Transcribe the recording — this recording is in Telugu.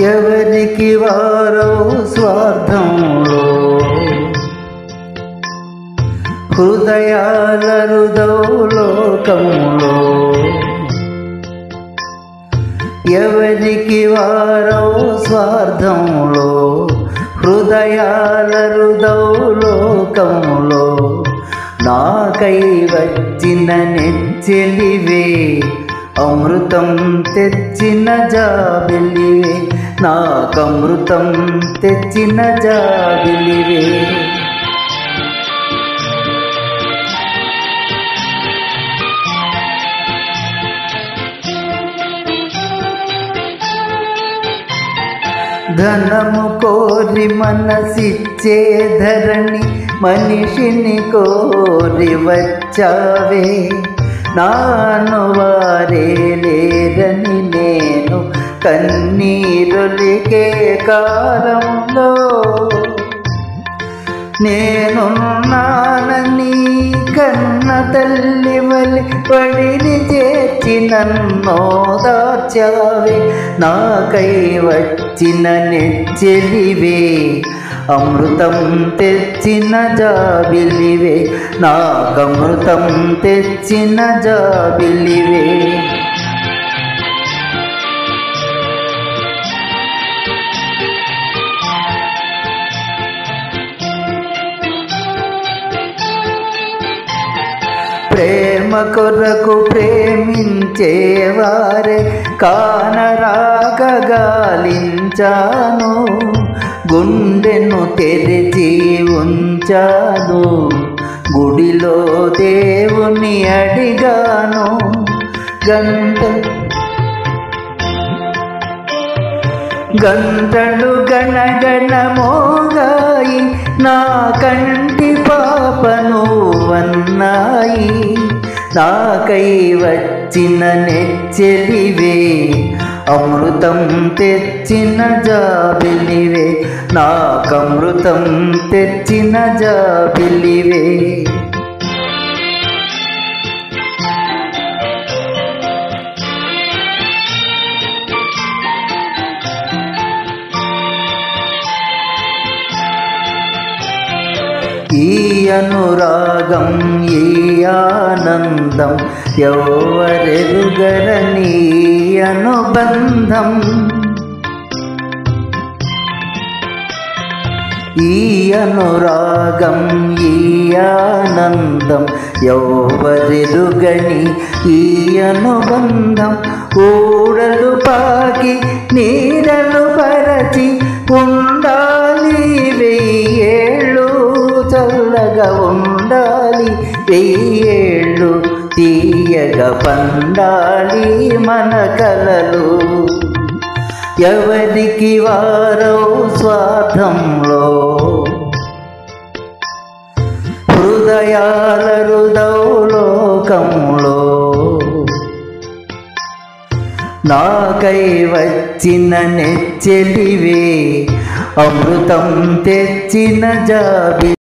ఎవరికి వారో స్వార్థంలో హృదయాల లోకంలో ఎవరికి వారో స్వార్థంలో హృదయాల లోకంలో నాకై వచ్చిన నెచ్చెలివే అమృతం తెచ్చిన జాబిలివే నాకమృతం తెచ్చిన జాబిలివే ధనము కోరి మనసిచ్చే ధరణి మనిషిని కోరి వచ్చావే నాను వారే లేరని నేను కన్నీరులికే కాలంలో నేనున్నానని కన్న తల్లి వలి పడిని చేర్చి నన్నో దాచావే నాకై వచ్చిన నెచ్చెలివే అమృతం తెచ్చిన జాబిలివే నాకమృతం తెచ్చిన జాబిలివే ప్రేమ కొరకు ప్రేమించేవారే కానరాగగాలించాను గుండెను తెరిచి ఉంచాను గుడిలో దేవుని అడిగాను గంటలు గణగణ మోగాయి నా కంటి పాపను వన్నాయి నాకై వచ్చిన నెచ్చెలివే అమృతం తెచ్చిన జాబిలివే నాకమృతం తెచ్చిన జాబిలివే ఈ అనురాగం ఈ ఆనందం ఎవరెరుగరని అనుబంధం ఈ అనురాగం ఈ ఆనందం ఎవరెరుగని ఈ అనుబంధం ఊడలు పాకి నీడలు పరచి ఉండాలి వెయ్యేళ్ళు చల్లగా ఉండాలి వెయ్యేళ్ళు తీయగా పండాలి మన కలలు ఎవరికి వారో స్వార్థంలో హృదయాల లోకంలో నాకై వచ్చిన నెచ్చెలివే అమృతం తెచ్చిన జాబిలివే